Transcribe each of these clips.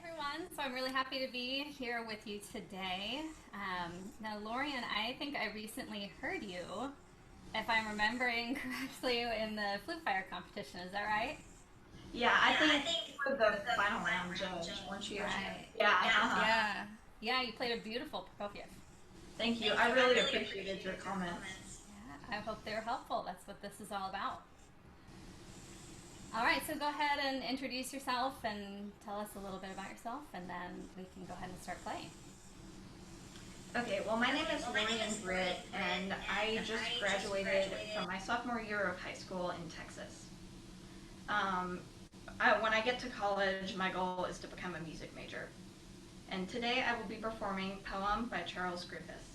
Everyone. So I'm really happy to be here with you today. Now, Lorien, I think I recently heard you, if I'm remembering correctly, in the flute fire competition. Is that right? Yeah, I think you were the final round judge, weren't you? Right. Yeah, uh-huh. Yeah. Yeah, you played a beautiful Prokofiev. Thank you. I really appreciated your comments. Yeah, I hope they were helpful. That's what this is all about. All right, so go ahead and introduce yourself and tell us a little bit about yourself, and then we can go ahead and start playing. Okay, well, my name is Lorien Britt, and I just graduated from my sophomore year of high school in Texas. Um, when I get to college, my goal is to become a music major. And today I will be performing Poem by Charles Griffes.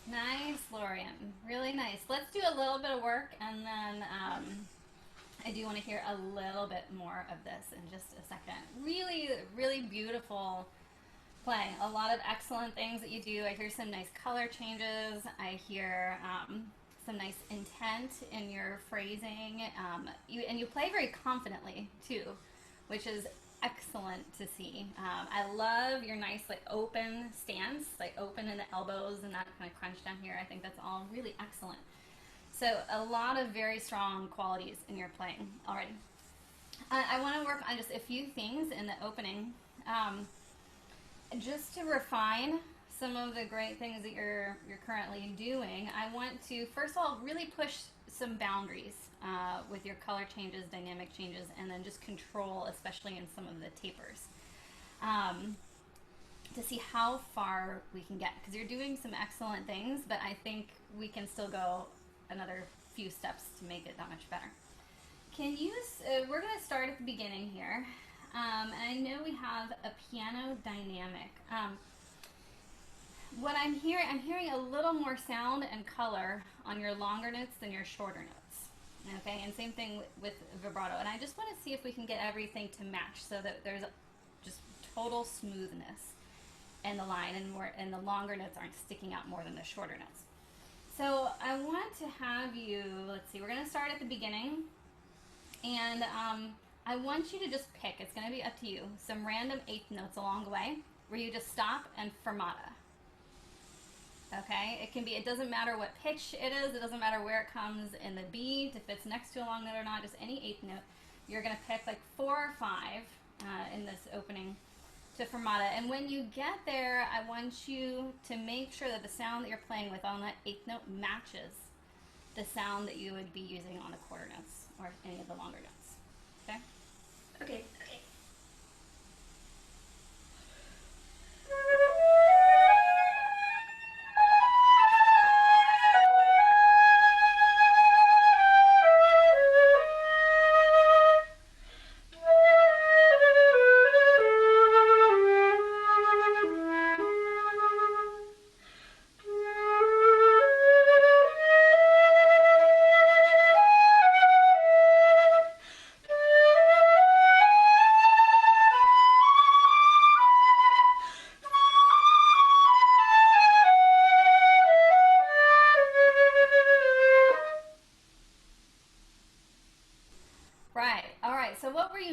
Nice, Lorien. Really nice. Let's do a little bit of work, and then I do want to hear a little bit more of this in just a second. Really, really beautiful playing. A lot of excellent things that you do. I hear some nice color changes. I hear some nice intent in your phrasing. And you play very confidently too, which is excellent to see. I love your nice like open stance, like open in the elbows and that kind of crunch down here. I think that's all really excellent. So a lot of very strong qualities in your playing already. I want to work on just a few things in the opening, just to refine some of the great things that you're currently doing. I want to first of all really push some boundaries with your color changes, dynamic changes, and then just control, especially in some of the tapers, to see how far we can get, because you're doing some excellent things, but I think we can still go another few steps to make it that much better. Can you, we're going to start at the beginning here. And I know we have a piano dynamic. What I'm hearing a little more sound and color on your longer notes than your shorter notes. Okay, and same thing with vibrato. And I just want to see if we can get everything to match so that there's just total smoothness in the line, and the longer notes aren't sticking out more than the shorter notes. So I want to have you, let's see, we're going to start at the beginning. And I want you to just pick, it's going to be up to you, some random eighth notes along the way where you just stop and fermata. Okay? It doesn't matter what pitch it is, it doesn't matter where it comes in the beat, if it's next to a long note or not, just any eighth note. You're going to pick like 4 or 5 in this opening to fermata. And when you get there, I want you to make sure that the sound that you're playing with on that eighth note matches the sound that you would be using on the quarter notes or any of the longer notes. Okay? Okay.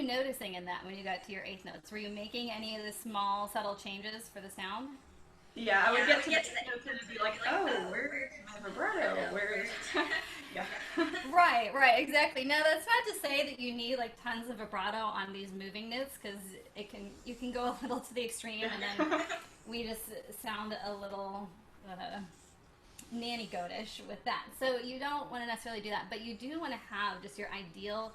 Noticing in that when you got to your eighth notes? Were you making any of the small subtle changes for the sound? Yeah, I would get to the eighth notes and be like, oh, where's my vibrato? Where's yeah. Right, exactly. Now that's not to say that you need like tons of vibrato on these moving notes, because you can go a little to the extreme and then we just sound a little nanny goatish with that. So you don't want to necessarily do that, but you do want to have just your ideal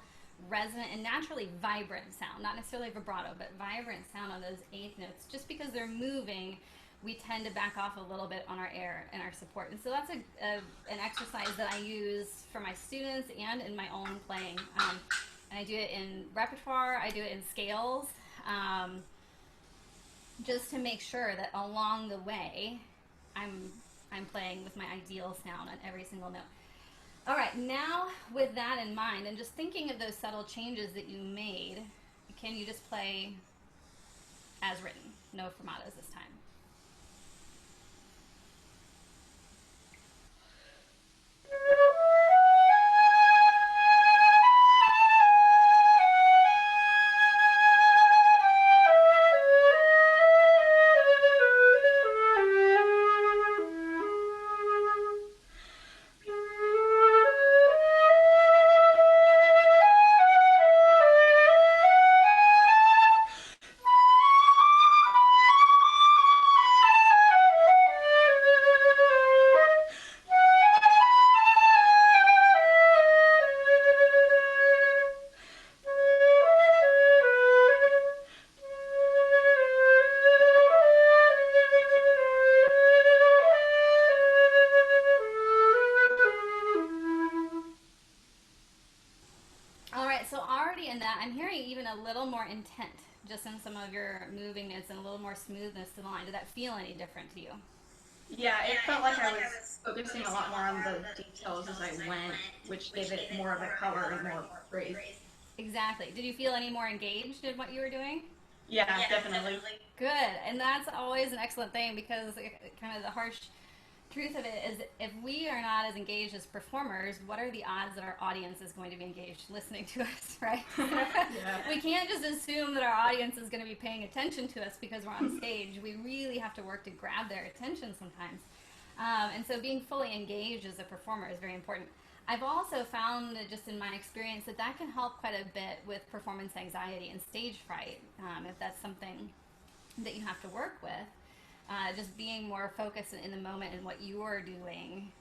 resonant and naturally vibrant sound, not necessarily vibrato, but vibrant sound on those eighth notes. Just because they're moving, we tend to back off a little bit on our air and our support. And so that's an exercise that I use for my students and in my own playing. And I do it in repertoire, I do it in scales, just to make sure that along the way, I'm playing with my ideal sound on every single note. All right, now with that in mind, and just thinking of those subtle changes that you made, can you just play as written? No fermatas this time. I'm hearing even a little more intent just in some of your moving notes and a little more smoothness to the line. Did that feel any different to you? Yeah, it felt like I was focusing a lot more on the details as I went, which gave it more of a color and more grace. Exactly. Did you feel any more engaged in what you were doing? Yeah, definitely. Good. And that's always an excellent thing, because kind of the harsh truth of it is, if we are not as engaged as performers, what are the odds that our audience is going to be engaged listening to us, right? Yeah. We can't just assume that our audience is going to be paying attention to us because we're on stage. We really have to work to grab their attention sometimes. And so being fully engaged as a performer is very important. I've also found, just in my experience, that that can help quite a bit with performance anxiety and stage fright, if that's something that you have to work with. Just being more focused in the moment and what you're doing,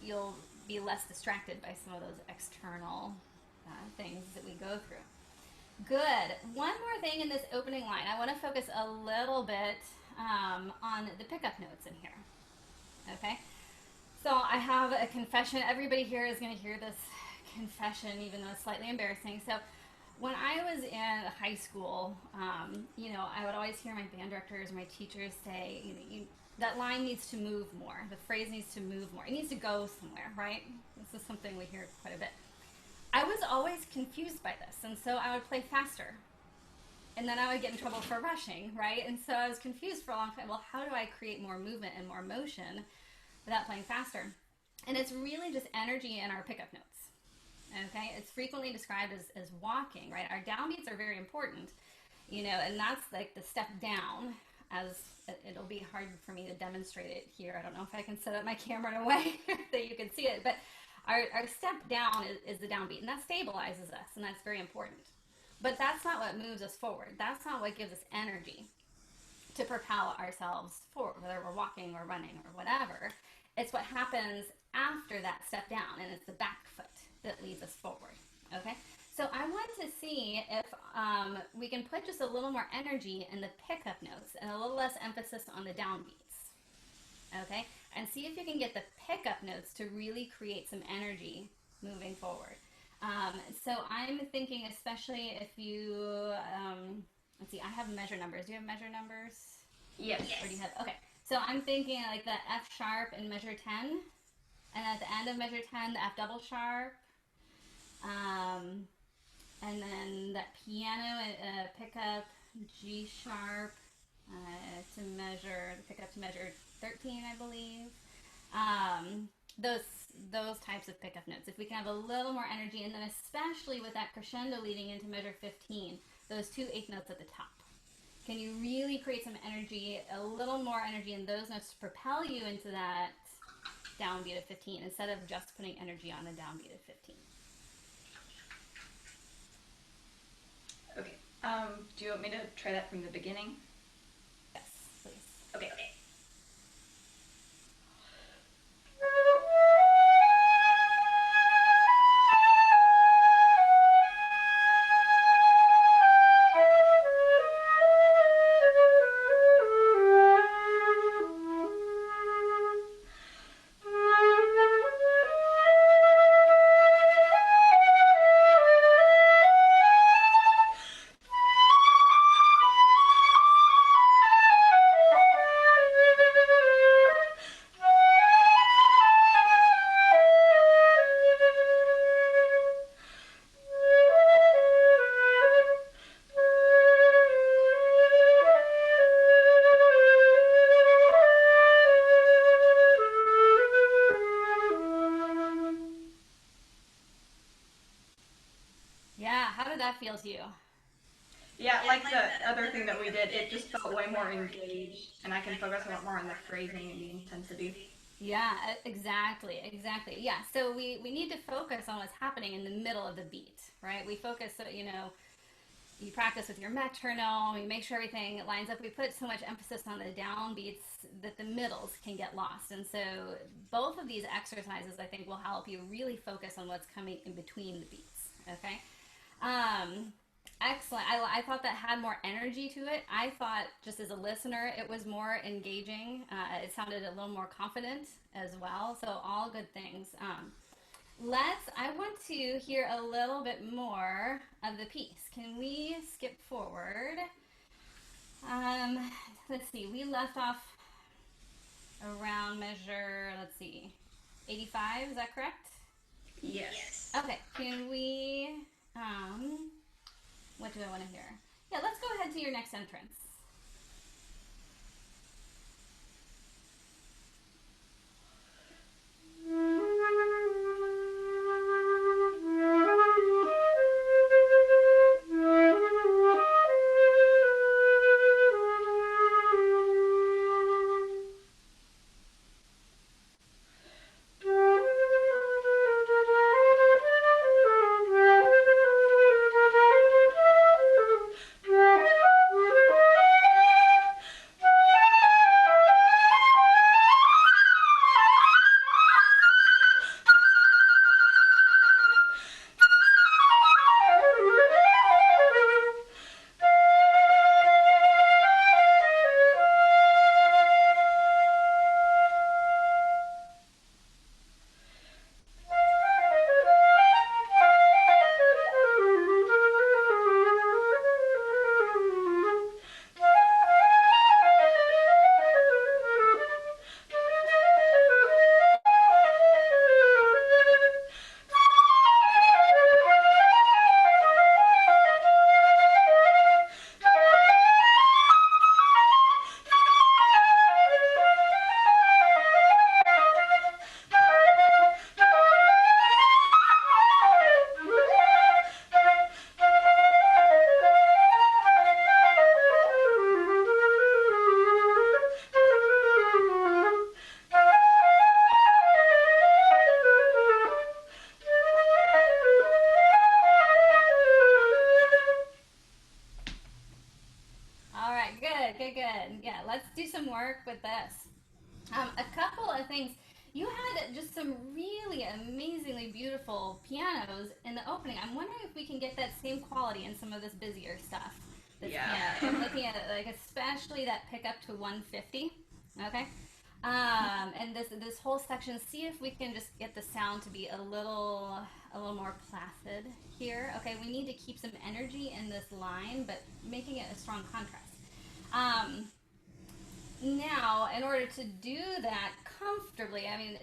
you'll be less distracted by some of those external things that we go through. Good. One more thing in this opening line. I want to focus a little bit on the pickup notes in here. Okay? So I have a confession. Everybody here is going to hear this confession, even though it's slightly embarrassing. So when I was in high school, I would always hear my band directors, my teachers say, that line needs to move more. The phrase needs to move more. It needs to go somewhere, right? This is something we hear quite a bit. I was always confused by this, and so I would play faster. And then I would get in trouble for rushing, right? And so I was confused for a long time. Well, how do I create more movement and more motion without playing faster? And it's really just energy in our pickup notes. Okay, it's frequently described as walking, right? Our downbeats are very important, and that's like the step down. As it'll be hard for me to demonstrate it here. I don't know if I can set up my camera in a way that you can see it, but our step down is the downbeat, and that stabilizes us, and that's very important. But that's not what moves us forward. That's not what gives us energy to propel ourselves forward, whether we're walking or running or whatever. It's what happens after that step down, and it's the back foot that leads us forward. Okay, so I want to see if we can put just a little more energy in the pickup notes and a little less emphasis on the downbeats. Okay, and see if you can get the pickup notes to really create some energy moving forward. So I'm thinking, especially if you, let's see, I have measure numbers. Do you have measure numbers? Yes. Or do you have, okay. So I'm thinking like the F sharp in measure 10, and at the end of measure 10, the F double sharp, and then that piano pickup, G sharp, to measure, the pickup to measure 13, I believe. Those types of pickup notes. If we can have a little more energy, and then especially with that crescendo leading into measure 15, those two eighth notes at the top. Can you really create some energy, a little more energy in those notes to propel you into that downbeat of 15 instead of just putting energy on the downbeat of 15? Okay. Do you want me to try that from the beginning? Yes, please. Okay. That feels you. Yeah, like the other thing that we did, it just felt way more engaged, and I can focus a lot more on the phrasing and the intensity. Yeah, exactly. Yeah, so we need to focus on what's happening in the middle of the beat, right? We focus, you practice with your metronome, you make sure everything lines up. We put so much emphasis on the downbeats that the middles can get lost. And so both of these exercises, I think, will help you really focus on what's coming in between the beats, okay? Excellent. I thought that had more energy to it. I thought, just as a listener, it was more engaging. It sounded a little more confident as well. So all good things. I want to hear a little bit more of the piece. Can we skip forward? Let's see. We left off around measure, 85. Is that correct? Yes. Okay. Can we... what do I want to hear? Yeah, let's go ahead to your next entrance. things. You had just some really amazingly beautiful pianos in the opening. I'm wondering if we can get that same quality in some of this busier stuff. This piano. I'm looking at it, like especially that pickup to 150. Okay. And this whole section, see if we can just get the sound to be a little more placid here. Okay, we need to keep some energy in this line, but making it a strong contrast. Now, in order to do that comfortably, I mean,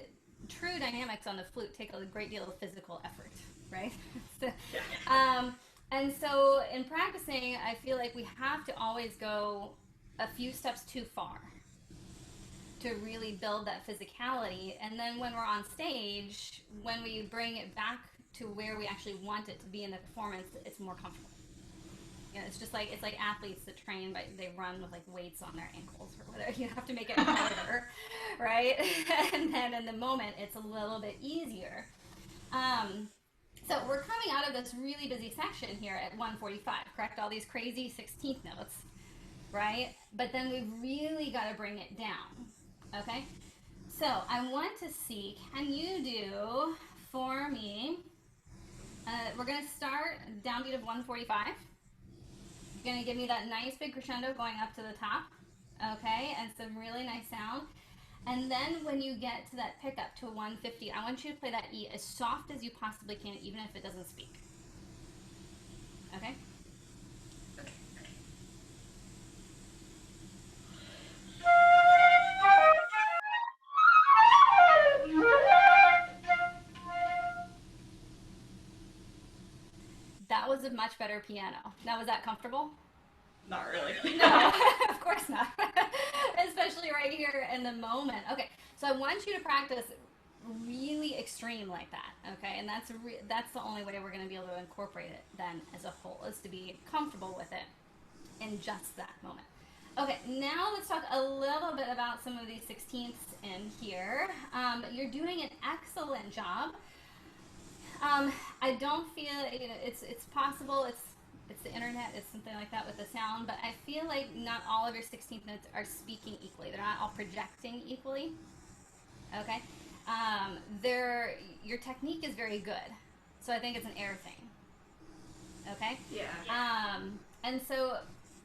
true dynamics on the flute take a great deal of physical effort, right? So, and so in practicing, I feel like we have to always go a few steps too far to really build that physicality. And then when we're on stage, when we bring it back to where we actually want it to be in the performance, it's more comfortable. You know, it's like athletes that train, but they run with like weights on their ankles or whatever. You have to make it harder, right? And then in the moment, it's a little bit easier. So we're coming out of this really busy section here at 145, correct? All these crazy 16th notes, right? But then we've really got to bring it down, okay? So I want to see, can you do for me, we're going to start downbeat of 145. You're going to give me that nice big crescendo going up to the top, okay? And some really nice sound. And then when you get to that pickup to 150, I want you to play that E as soft as you possibly can, even if it doesn't speak. Okay? That was a much better piano. Now, was that comfortable? Not really. No, of course not. Especially right here in the moment. Okay, so I want you to practice really extreme like that, okay? And that's the only way we're going to be able to incorporate it then as a whole, is to be comfortable with it in just that moment. Okay, now let's talk a little bit about some of these 16ths in here. You're doing an excellent job. I don't feel, you know, it's possible, it's the internet, it's something like that with the sound, but I feel like not all of your 16th notes are speaking equally. They're not all projecting equally. Okay? Your technique is very good. So I think it's an air thing. Okay? Yeah. And so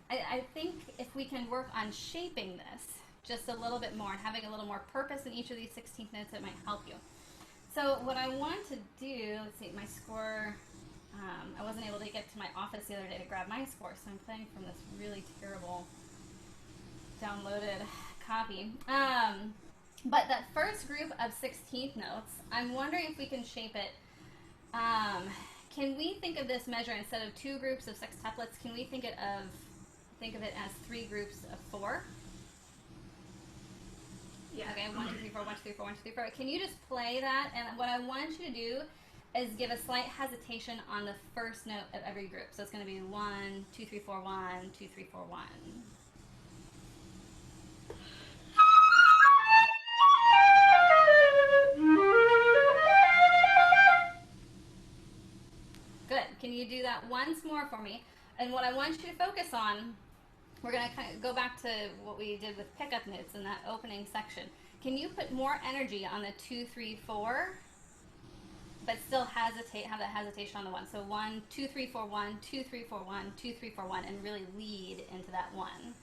I think if we can work on shaping this just a little bit more and having a little more purpose in each of these 16th notes, it might help you. So what I want to do, let's see, my score, I wasn't able to get to my office the other day to grab my score, so I'm playing from this really terrible downloaded copy. But that first group of 16th notes, I'm wondering if we can shape it. Can we think of this measure instead of 2 groups of sextuplets? Can we think of it as 3 groups of 4? Yeah. Okay, 1, 2, 3, 4, 1, 2, 3, 4, 1, 2, 3, 4. Can you just play that? And what I want you to do is give a slight hesitation on the first note of every group. So it's going to be 1, 2, 3, 4, 1, 2, 3, 4, 1. Good. Can you do that once more for me? And what I want you to focus on, we're going to kind of go back to what we did with pickup notes in that opening section. Can you put more energy on the 2, 3, 4, but still have that hesitation on the 1? So 1, 2, 3, 4, 1, 2, 3, 4, 1, 2, 3, 4, 1, and really lead into that 1.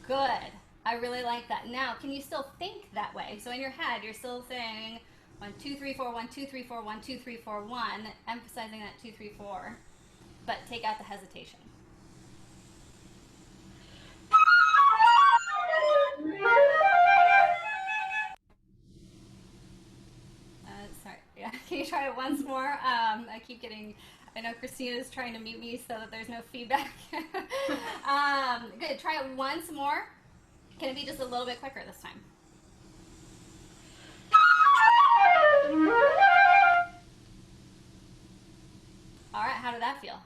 Good. I really like that. Now, can you still think that way? So in your head, you're still saying 1, 2, 3, 4, 1, 2, 3, 4, 1, 2, 3, 4, 1, emphasizing that 2, 3, 4, but take out the hesitation. Sorry. Yeah. Can you try it once more? I know Christina's trying to mute me so that there's no feedback. Good. Try it once more. Can it be just a little bit quicker this time? All right. How did that feel?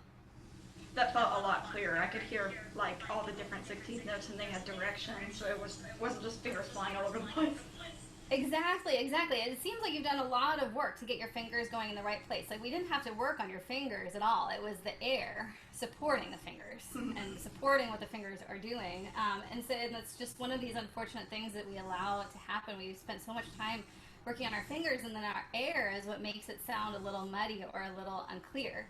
That felt a lot clearer. I could hear like all the different 16th notes, and they had direction, so it wasn't just fingers flying all over the place. Exactly, exactly. It seems like you've done a lot of work to get your fingers going in the right place. Like we didn't have to work on your fingers at all. It was the air supporting the fingers and supporting what the fingers are doing. And it's just one of these unfortunate things that we allow it to happen. We spent so much time working on our fingers, and then our air is what makes it sound a little muddy or a little unclear.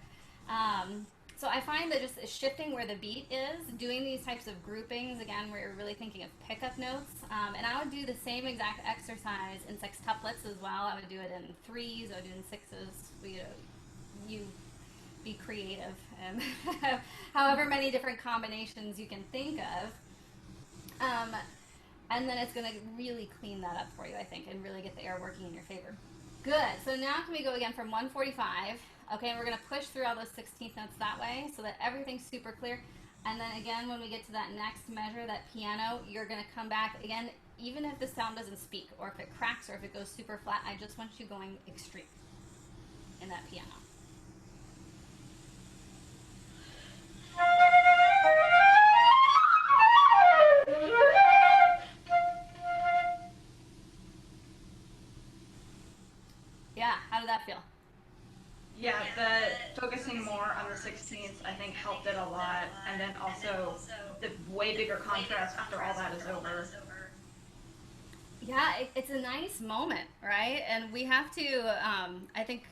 So I find that just shifting where the beat is, doing these types of groupings, again, where you're really thinking of pickup notes, and I would do the same exact exercise in sextuplets as well. I would do it in threes, I would do it in sixes. You be creative and however many different combinations you can think of. And then it's going to really clean that up for you, I think, and really get the air working in your favor. Good. So now can we go again from 145? Okay, and we're going to push through all those 16th notes that way so that everything's super clear. And then again, when we get to that next measure, that piano, you're going to come back again, even if the sound doesn't speak, or if it cracks, or if it goes super flat. I just want you going extreme in that piano. Yeah, how did that feel? Yeah, the focusing more on the 16th, I think, helped it a lot. And then also the way bigger contrast after all that is over. Yeah, it's a nice moment, right? And we have to, I think,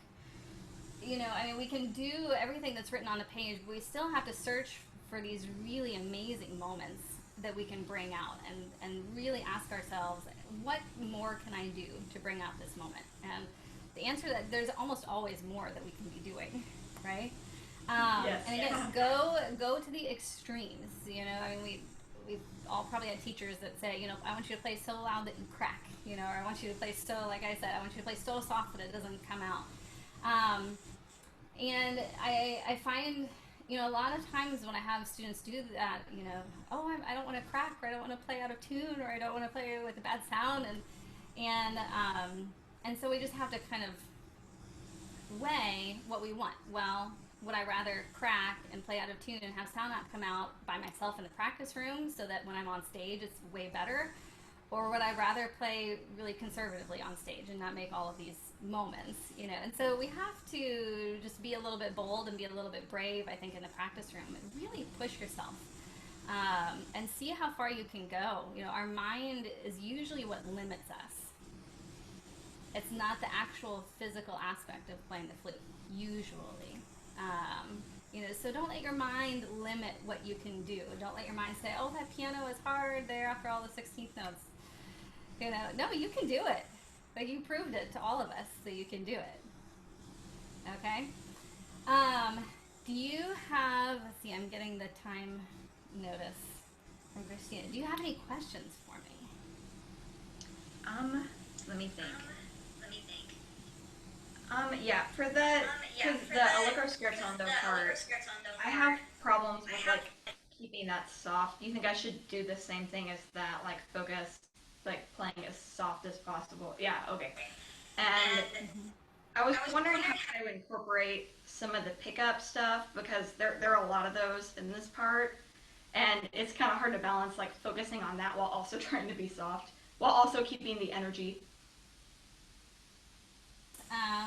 I mean, we can do everything that's written on the page, but we still have to search for these really amazing moments that we can bring out and really ask ourselves, what more can I do to bring out this moment? And the answer that there's almost always more that we can be doing, right? Yes. And again, go to the extremes. I mean, we've all probably had teachers that say, I want you to play so loud that you crack, or I want you to play so, like I said, I want you to play so soft that it doesn't come out. And I find, a lot of times when I have students do that, I don't want to crack, or I don't want to play out of tune, or I don't want to play with a bad sound, and so we just have to kind of weigh what we want. Well, would I rather crack and play out of tune and have sound not come out by myself in the practice room so that when I'm on stage it's way better? Or would I rather play really conservatively on stage and not make all of these moments, And so we have to just be a little bit bold and be a little bit brave, I think, in the practice room and really push yourself and see how far you can go. Our mind is usually what limits us. It's not the actual physical aspect of playing the flute, usually. So don't let your mind limit what you can do. Don't let your mind say, oh, that piano is hard there after all the 16th notes. No, you can do it. Like, you proved it to all of us that you can do it. Okay? Do you have, let's see, I'm getting the time notice from Christina. Do you have any questions for me? Let me think. Yeah, for because the Allegro Scherzando part, I have problems with, like, keeping that soft. Do you think I should do the same thing as that, like, focus, like, playing as soft as possible? Yeah, okay. And I was wondering how I would incorporate some of the pickup stuff, because there are a lot of those in this part, and it's kind of hard to balance, like, focusing on that while also trying to be soft, while also keeping the energy.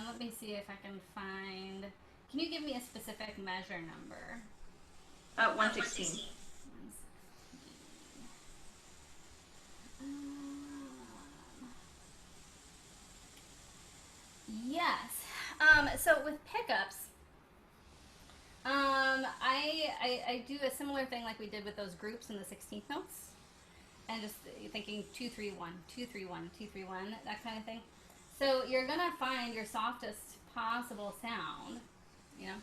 Let me see if I can find. Can you give me a specific measure number? 116. Yes. So with pickups, I do a similar thing like we did with those groups in the 16th notes, and just thinking 2 3 1 2 3 1 2 3 1, that kind of thing. So you're gonna find your softest possible sound, you know.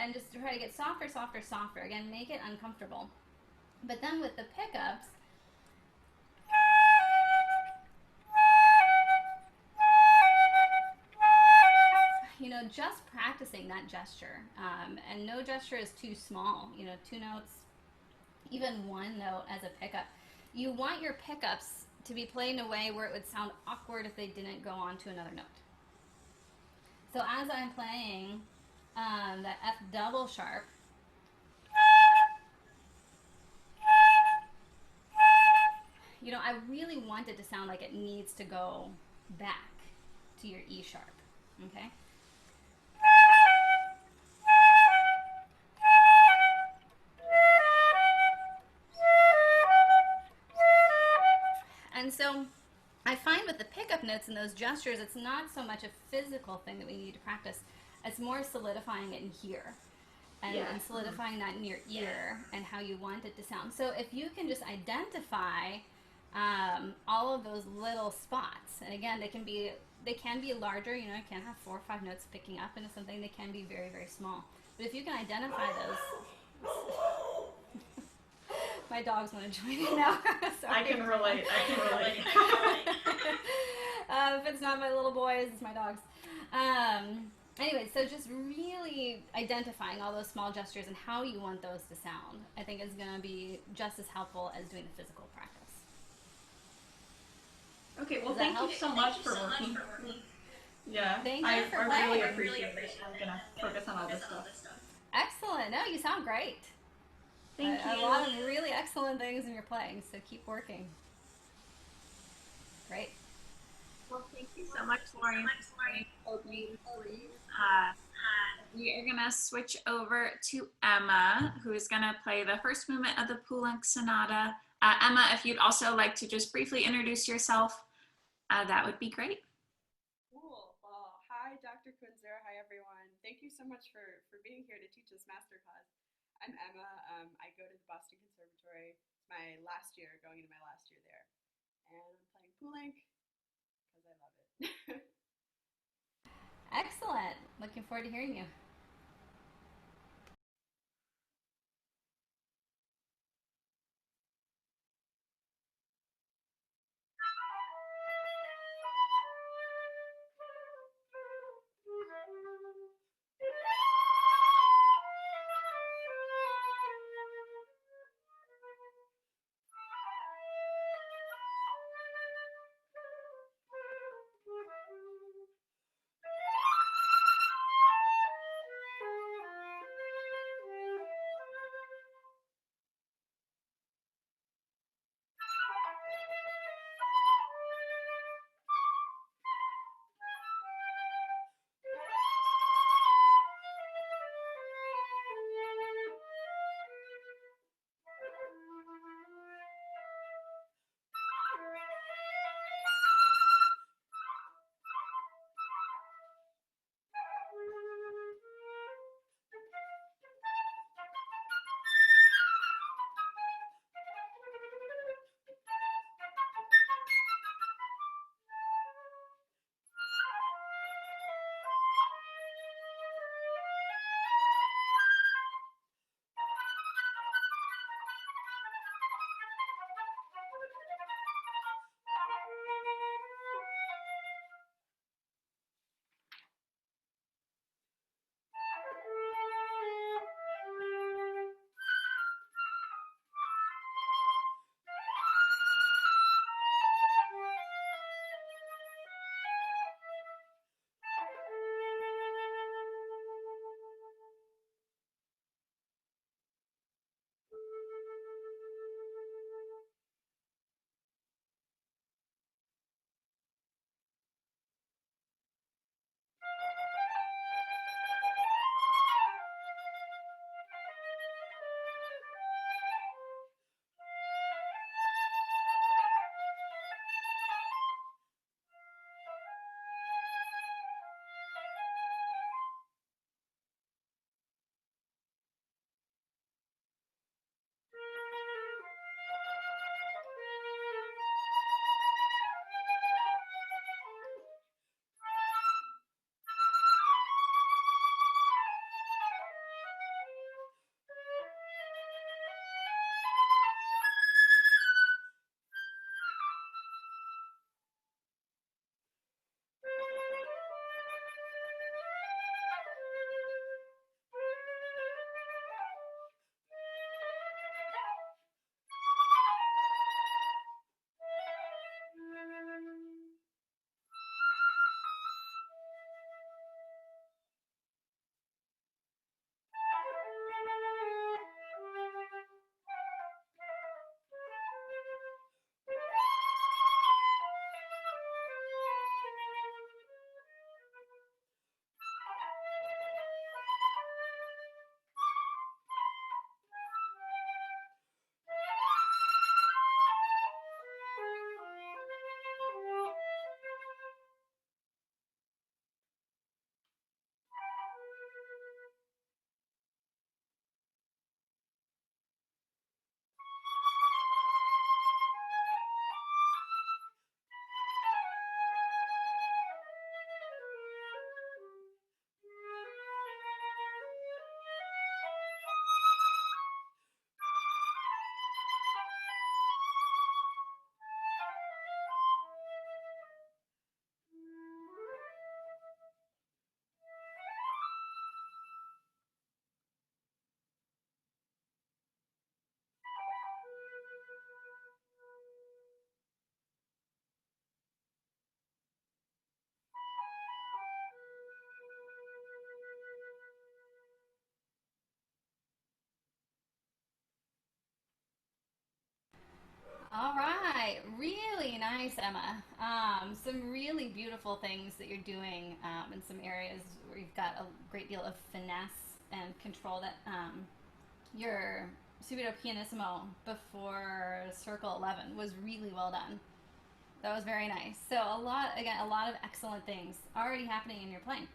And just try to get softer, softer, softer. Again, make it uncomfortable. But then with the pickups, just practicing that gesture. And no gesture is too small. 2 notes, even 1 note as a pickup. You want your pickups to be played in a way where it would sound awkward if they didn't go on to another note. So as I'm playing that F double sharp, I really want it to sound like it needs to go back to your E sharp. Okay? And so I find with the pickup notes and those gestures, it's not so much a physical thing that we need to practice. It's more solidifying it in here and solidifying that in your ear and how you want it to sound. So if you can just identify all of those little spots, and again, they can be larger. You can't have 4 or 5 notes picking up into something. They can be very, very small. But if you can identify those, my dogs want to join in now. I can relate. If it's not my little boys, it's my dogs. Anyway, so just really identifying all those small gestures and how you want those to sound, I think is going to be just as helpful as doing the physical practice. Okay, well, thank you so much for working. Yeah, Thank you I for really playing. appreciate it. I'm going to focus on all this stuff. Excellent. No, you sound great. Thank you. A lot of really excellent things in your playing, so keep working. Great. Well, thank you so much, Lorien, for opening. We are going to switch over to Emma, who is going to play the first movement of the Poulenc Sonata. Emma, if you'd also like to just briefly introduce yourself, that would be great. Cool. Well, hi, Dr. Kunzer. Hi, everyone. Thank you so much for being here to teach this masterclass. I'm Emma. I go to the Boston Conservatory. It's my last year, going into my last year there. And I'm playing Poulenc because I love it. Excellent. Looking forward to hearing you. All right, really nice, Emma. Some really beautiful things that you're doing in some areas where you've got a great deal of finesse and control. That your subito pianissimo before circle 11 was really well done. That was very nice. So a lot of excellent things already happening in your playing.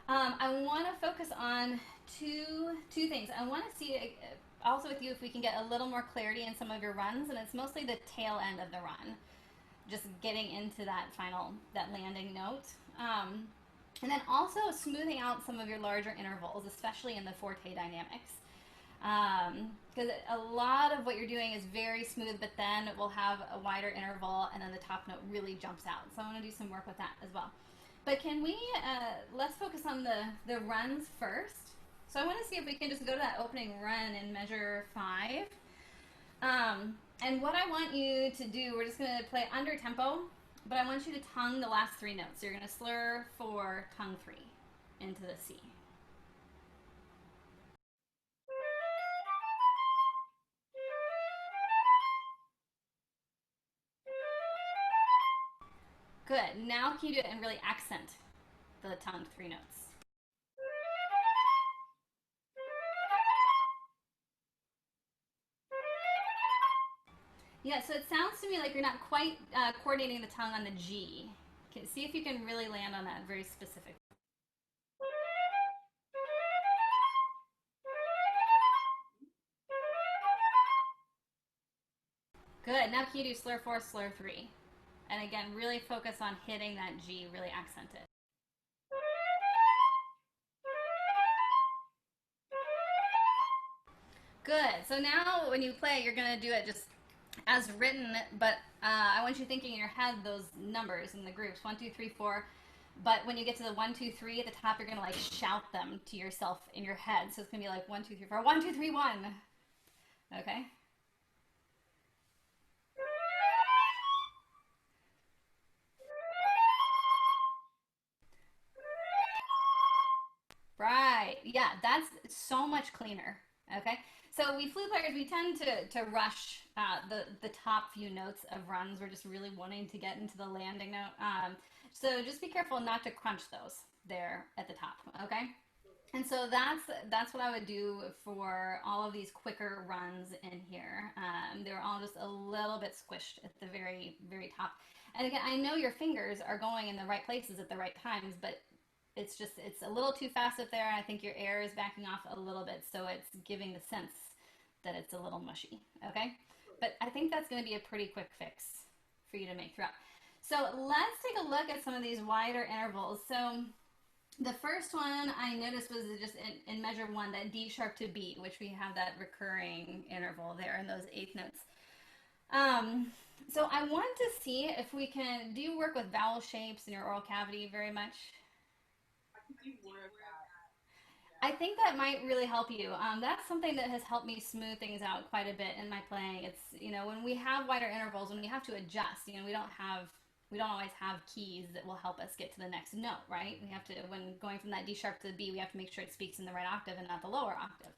I want to focus on two things. I want to see also with you if we can get a little more clarity in some of your runs, and it's mostly the tail end of the run, just getting into that landing note. And then also smoothing out some of your larger intervals, especially in the forte dynamics. Because a lot of what you're doing is very smooth, but then we'll have a wider interval, and then the top note really jumps out. So I want to do some work with that as well. But can we, let's focus on the runs first. So I want to see if we can just go to that opening run in measure 5. And what I want you to do, we're just going to play under tempo, but I want you to tongue the last 3 notes. So you're going to slur 4, tongue 3 into the C. Good. Now can you do it and really accent the tongued 3 notes? Yeah, so it sounds to me like you're not quite coordinating the tongue on the G. Okay, see if you can really land on that very specific. Good. Now can you do slur 4, slur 3? And again, really focus on hitting that G, really accent it. Good. So now when you play, you're going to do it just as written, but I want you thinking in your head those numbers in the groups, 1, 2, 3, 4. But when you get to the 1, 2, 3 at the top, you're going to like shout them to yourself in your head. So it's going to be like 1, 2, 3, 4, 1, 2, 3, 1. Okay? Right. Yeah, that's so much cleaner. Okay. So we flute players, we tend to rush the top few notes of runs. We're just really wanting to get into the landing note. So just be careful not to crunch those there at the top. Okay. And so that's what I would do for all of these quicker runs in here. They were all just a little bit squished at the very, very top. And again, I know your fingers are going in the right places at the right times, but it's a little too fast up there. I think your air is backing off a little bit, so it's giving the sense that it's a little mushy, okay? But I think that's going to be a pretty quick fix for you to make throughout. So let's take a look at some of these wider intervals. So the first one I noticed was just in measure 1, that D sharp to B, which we have that recurring interval there in those 8th notes. So I want to see if we can, do you work with vowel shapes in your oral cavity very much? I think that might really help you. That's something that has helped me smooth things out quite a bit in my playing. It's, when we have wider intervals, when we have to adjust, we don't always have keys that will help us get to the next note, right? We have to, when going from that D sharp to the B, we have to make sure it speaks in the right octave and not the lower octave.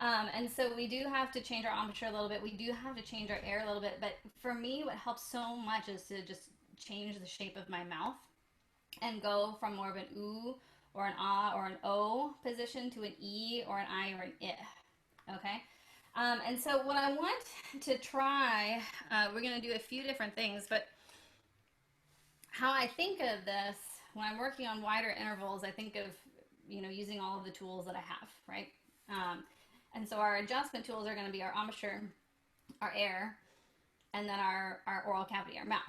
And so we do have to change our embouchure a little bit. We do have to change our air a little bit. But for me, what helps so much is to just change the shape of my mouth and go from more of an ooh or an ah or an o position to an e or an I or an I. Okay? And so what I want to try, we're going to do a few different things, but how I think of this when I'm working on wider intervals, I think of, using all of the tools that I have, right? And so our adjustment tools are going to be our embouchure, our air, and then our oral cavity, our mouth.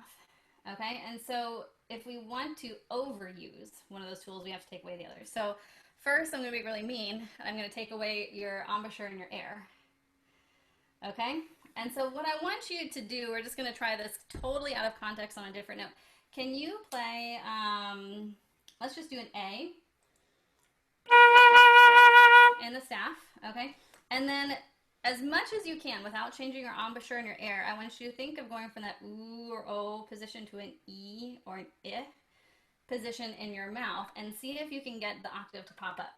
Okay, and so if we want to overuse one of those tools, we have to take away the other. So first, I'm going to be really mean. I'm going to take away your embouchure and your air. Okay, and so what I want you to do, we're just going to try this totally out of context on a different note. Can you play, let's just do an A in the staff, okay? And then as much as you can, without changing your embouchure and your air, I want you to think of going from that ooh or o position to an e or an I position in your mouth, and see if you can get the octave to pop up.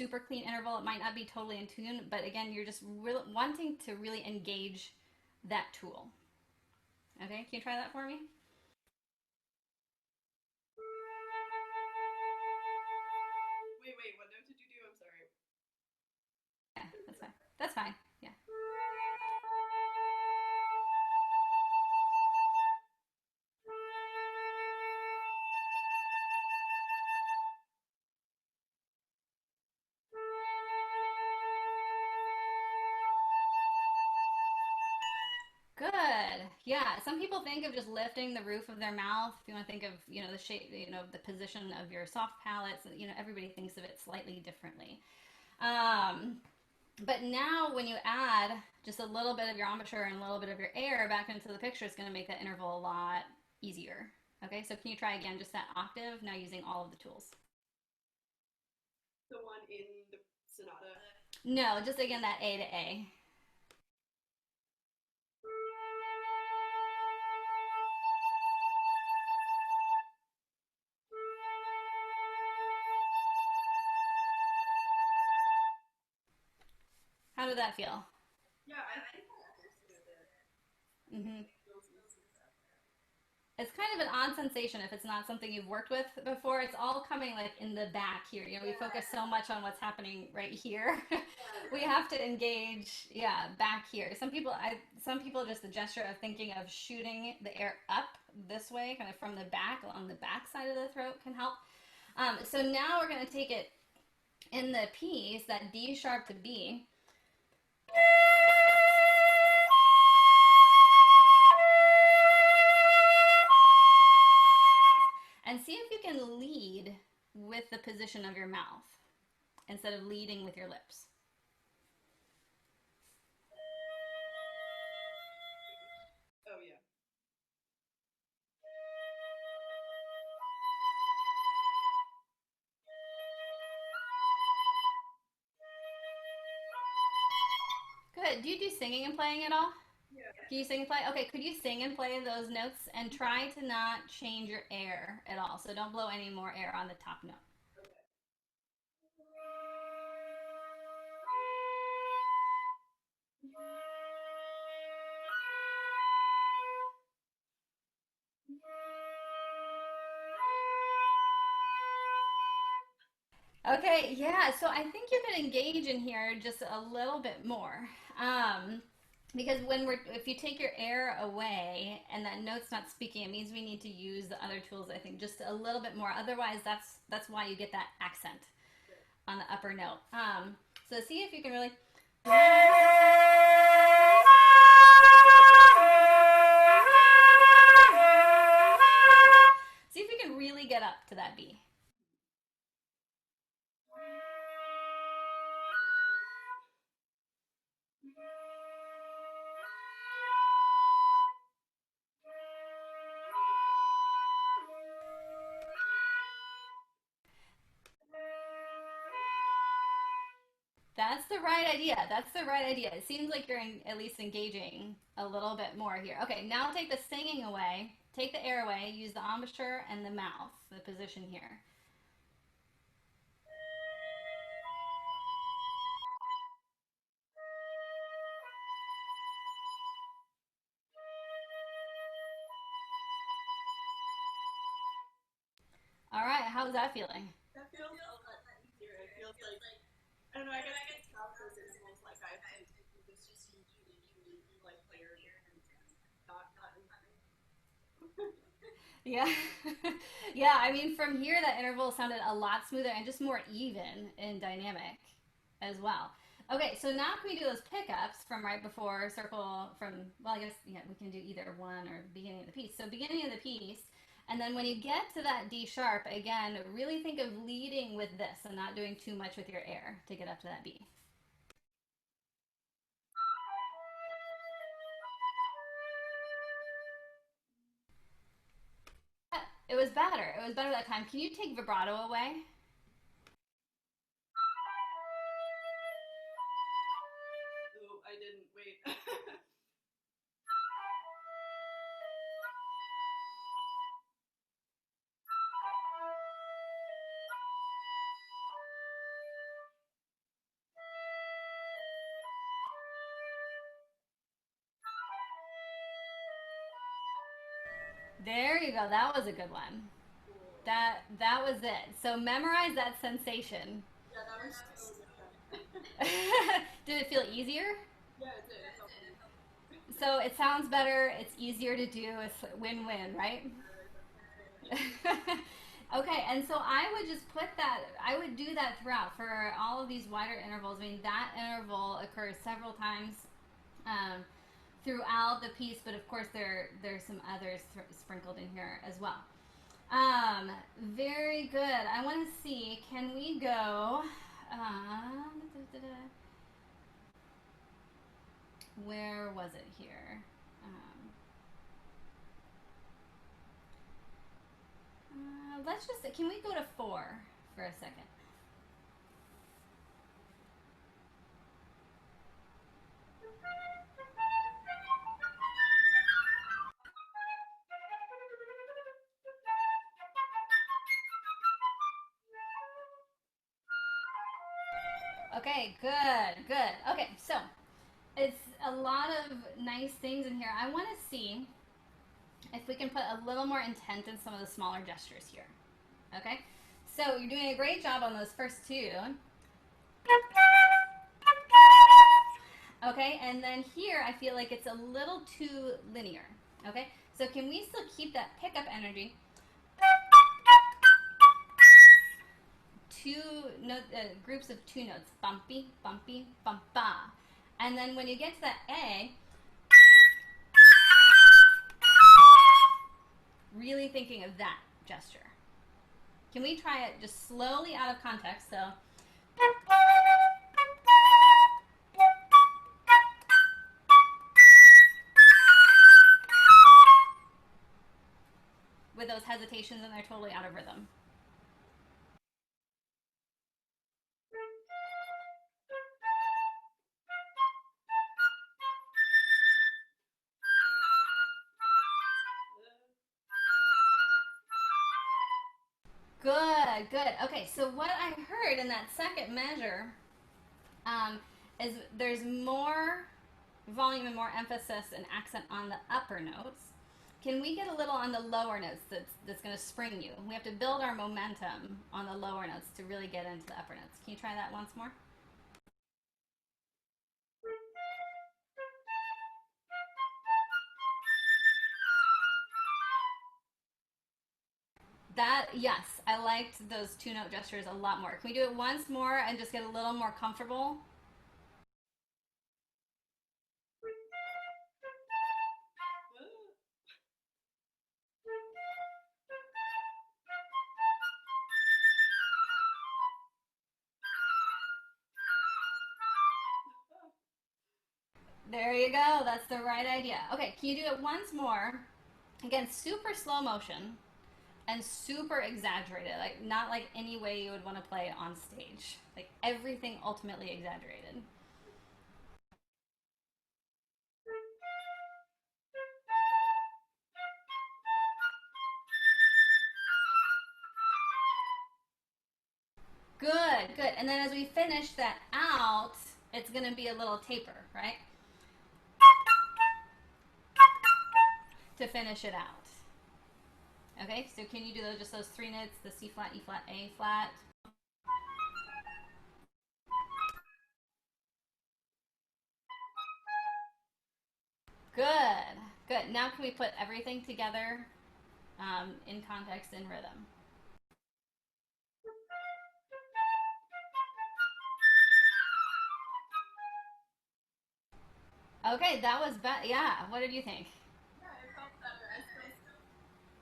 super clean interval. It might not be totally in tune, but again, you're just wanting to really engage that tool. Okay, can you try that for me? Wait, what note did you do? I'm sorry. Yeah, that's fine. That's fine. Yeah. Good. Yeah. Some people think of just lifting the roof of their mouth. If you want to think of, the shape, the position of your soft palates, everybody thinks of it slightly differently. Um, but now when you add just a little bit of your embouchure and a little bit of your air back into the picture, it's going to make that interval a lot easier. Okay, so can you try again just that octave, now using all of the tools? The one in the sonata. No, just again that A to A. How did that feel? Yeah, I think I understood it. Mm-hmm. It's kind of an odd sensation if it's not something you've worked with before. It's all coming like in the back here. We focus so much on what's happening right here. We have to engage, back here. Some people just the gesture of thinking of shooting the air up this way, kind of from the back, on the back side of the throat can help. So now we're going to take it in the piece, that D sharp to B. And see if you can lead with the position of your mouth instead of leading with your lips. Oh, yeah. Good. Do you do singing and playing at all? Yeah. Can you sing and play? Okay, could you sing and play those notes and try to not change your air at all? So don't blow any more air on the top note. Okay, yeah, so I think you could engage in here just a little bit more. Because if you take your air away and that note's not speaking, it means we need to use the other tools, I think, just a little bit more. Otherwise, that's why you get that accent on the upper note. So see if you can really. See if you can really get up to that B. That's the right idea. That's the right idea. It seems like you're at least engaging a little bit more here. Okay, now take the singing away. Take the air away. Use the embouchure and the mouth, the position here. All right, how's that feeling? That feels a lot easier. It feels like, I don't know, I guess I can tell those intervals like I've been just like layered and not Yeah. Yeah, I mean, from here, that interval sounded a lot smoother and just more even and dynamic as well. Okay, so now can we do those pickups from right before circle I guess, we can do either one or beginning of the piece. So beginning of the piece, and then when you get to that D sharp, again, really think of leading with this and not doing too much with your air to get up to that B. It was better. It was better that time. Can you take vibrato away? Oh, I didn't. Wait. There you go. That was a good one. Cool. That was it. So memorize that sensation. Yeah, that was so different. Did it feel easier? Yeah, it did. It helped me. So it sounds better. It's easier to do. It's win-win, right? Okay, and so I would just put that, I would do that throughout for all of these wider intervals. I mean, that interval occurs several times um, throughout the piece, but of course there's some others sprinkled in here as well. Very good. I want to see, can we go, where was it here? Let's just, can we go to 4 for a second? Okay, good, good. Okay, so it's a lot of nice things in here. I want to see if we can put a little more intent in some of the smaller gestures here. Okay, so you're doing a great job on those first two. Okay, and then here I feel like it's a little too linear. Okay, so can we still keep that pickup energy? Two note, groups of two notes, bumpy, bumpy, bumpa. And then when you get to that A, really thinking of that gesture. Can we try it just slowly out of context? So, with those hesitations and they're totally out of rhythm. Good, good. Okay, so what I heard in that second measure is there's more volume and more emphasis and accent on the upper notes. Can we get a little on the lower notes that's going to spring you? We have to build our momentum on the lower notes to really get into the upper notes. Can you try that once more? That, yes, I liked those two note gestures a lot more. Can we do it once more and just get a little more comfortable? There you go. That's the right idea. Okay, can you do it once more? Again, super slow motion and super exaggerated. Like, not like any way you would want to play it on stage. Like, everything ultimately exaggerated. Good, good. And then as we finish that out, it's going to be a little taper, right? To finish it out. Okay, so can you do those, just those three notes, the C flat, E flat, A flat? Good, good. Now can we put everything together in context and rhythm? Okay, that was yeah. What did you think? Yeah, it felt better.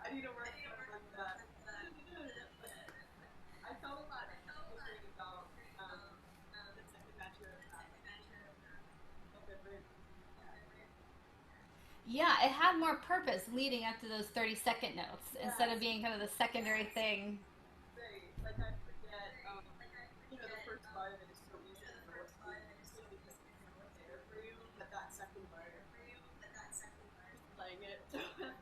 I need to work on that. I felt a lot great about the second measure of the bridge. Yeah, it had more purpose leading up to those 30-second notes instead of being kind of the secondary thing. Great. Like I forget, the first bar of it is so easy to know what's there for you, but that second bar, just playing it. I feel good.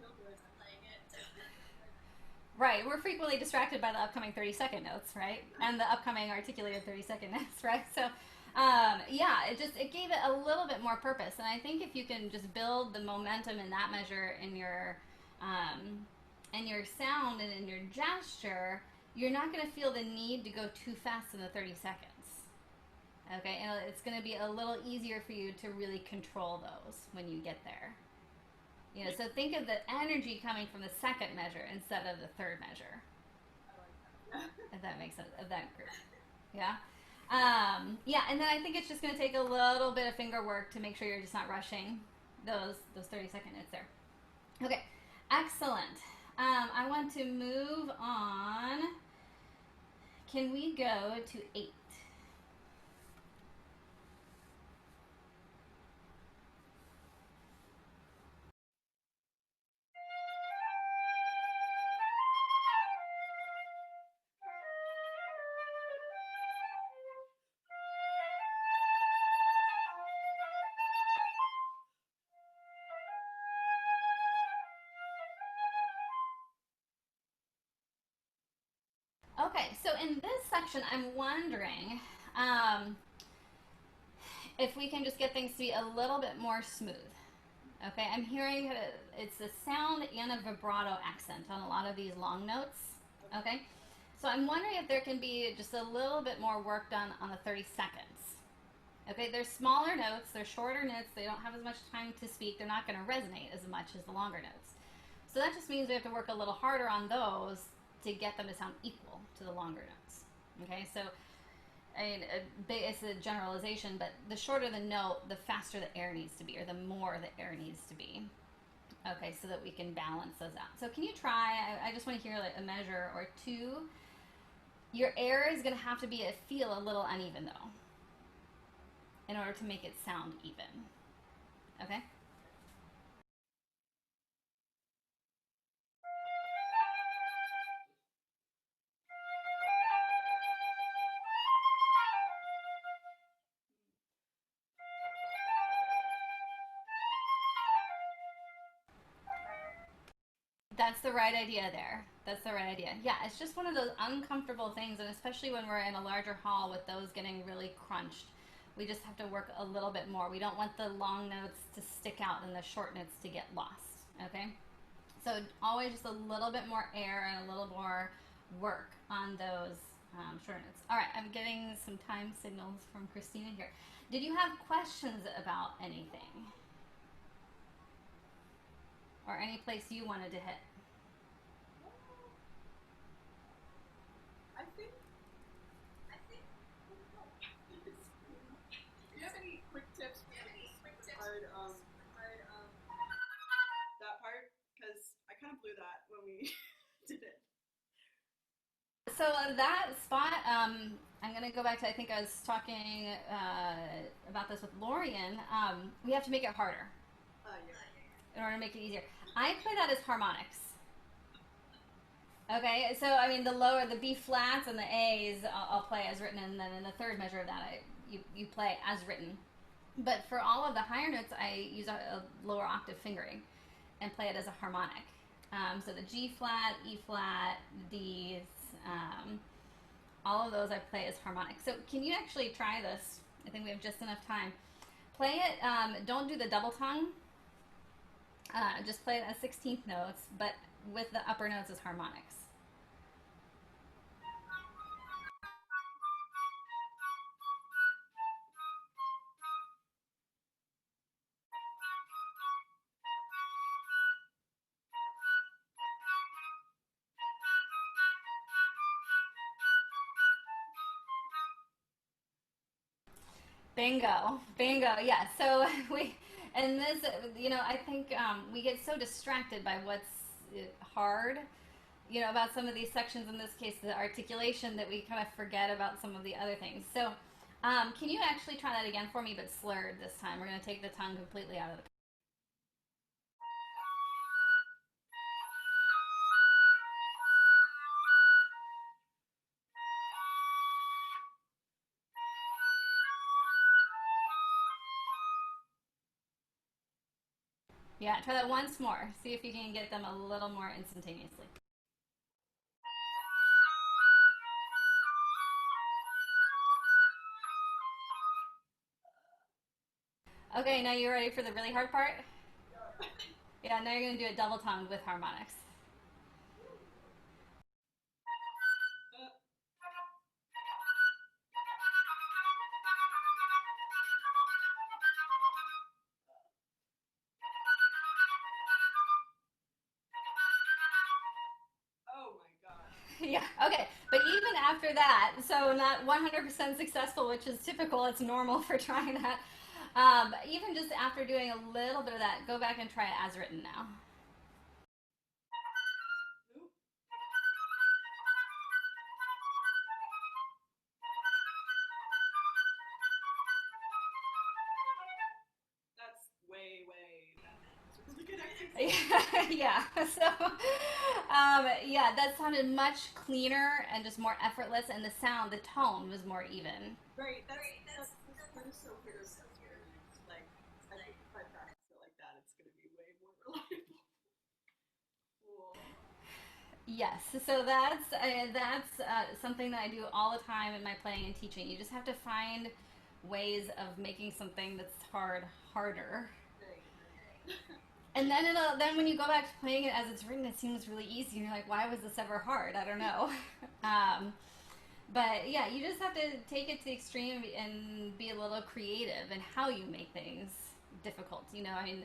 Right, we're frequently distracted by the upcoming 30-second notes, right? And the upcoming articulated 30-second notes, right? So, yeah, it gave it a little bit more purpose. And I think if you can just build the momentum in that measure in your and your sound and in your gesture, you're not going to feel the need to go too fast in the 30 seconds. Okay, and it's going to be a little easier for you to really control those when you get there. You know, so think of the energy coming from the second measure instead of the third measure. I like that. If that makes sense, of that group. Yeah. Yeah, and then I think it's just going to take a little bit of finger work to make sure you're just not rushing those 30-second notes there. Okay, excellent. I want to move on. Can we go to 8? Okay, so in this section, I'm wondering if we can just get things to be a little bit more smooth. Okay, I'm hearing it's a sound and a vibrato accent on a lot of these long notes. Okay, so I'm wondering if there can be just a little bit more work done on the 30 seconds. Okay, they're smaller notes, they're shorter notes, they don't have as much time to speak, they're not going to resonate as much as the longer notes. So that just means we have to work a little harder on those to get them to sound equal to the longer notes. Okay, so I mean, it's a generalization, but the shorter the note, the faster the air needs to be, or the more the air needs to be. Okay, so that we can balance those out. So can you try, I just want to hear like a measure or two. Your air is going to have to feel a little uneven though, in order to make it sound even. Okay? That's the right idea there. That's the right idea. Yeah, it's just one of those uncomfortable things, and especially when we're in a larger hall with those getting really crunched, we just have to work a little bit more. We don't want the long notes to stick out and the short notes to get lost. Okay? So always just a little bit more air and a little more work on those short notes. All right, I'm getting some time signals from Christina here. Did you have questions about anything? Or any place you wanted to hit? I think. Do you have any quick tips for that part? Because I kind of blew that when we did it. So that spot, I'm going to go back to, I think I was talking about this with Lorien. We have to make it harder Yeah. in order to make it easier. I play that as harmonics. Okay, so I mean the lower, the B flats and the A's, I'll play as written, and then in the third measure of that, you play as written. But for all of the higher notes, I use a lower octave fingering and play it as a harmonic. So the G flat, E flat, D's, all of those I play as harmonic. So can you actually try this? I think we have just enough time. Play it, don't do the double tongue. Just play it as 16th notes, but with the upper notes as harmonics. Bingo, bingo. Yeah. So and this, I think we get so distracted by what's hard, about some of these sections. In this case, the articulation, that we kind of forget about some of the other things. So, can you actually try that again for me, but slurred this time? We're going to take the tongue completely out of the. Yeah, try that once more. See if you can get them a little more instantaneously. Okay, now you ready for the really hard part? Yeah, now you're going to do it double tongued with harmonics. Oh my gosh. Yeah, okay. But even after that, so not 100% successful, which is typical, it's normal for trying that. Even just after doing a little bit of that, go back and try it as written now. Oop. That's way, way better. That's a really good exercise. Yeah, so yeah, that sounded much cleaner and just more effortless, and the sound, the tone was more even. Right. That is so clear from experience. Like, I think if I practice it like that, it's gonna be way more reliable. Cool. Yes, so that's something that I do all the time in my playing and teaching. You just have to find ways of making something that's hard harder. Right. And then when you go back to playing it as it's written, it seems really easy. And you're like, why was this ever hard? I don't know. um, but yeah, you just have to take it to the extreme and be a little creative in how you make things difficult. You know, I mean,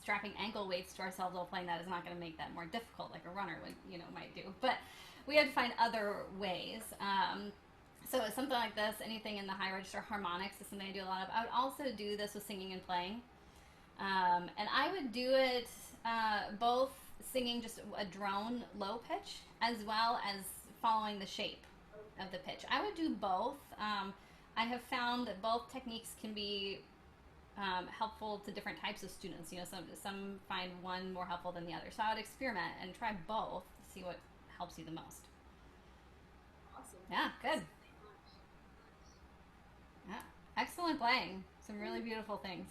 strapping ankle weights to ourselves while playing that is not going to make that more difficult, like a runner would, might do. But we have to find other ways. So something like this, anything in the high register harmonics is something I do a lot of. I would also do this with singing and playing. And I would do it both singing just a drone low pitch as well as following the shape of the pitch. I would do both. I have found that both techniques can be helpful to different types of students. Some find one more helpful than the other. So I would experiment and try both to see what helps you the most. Awesome. Yeah, good. Thank you so much. Yeah, excellent playing. Some really beautiful things.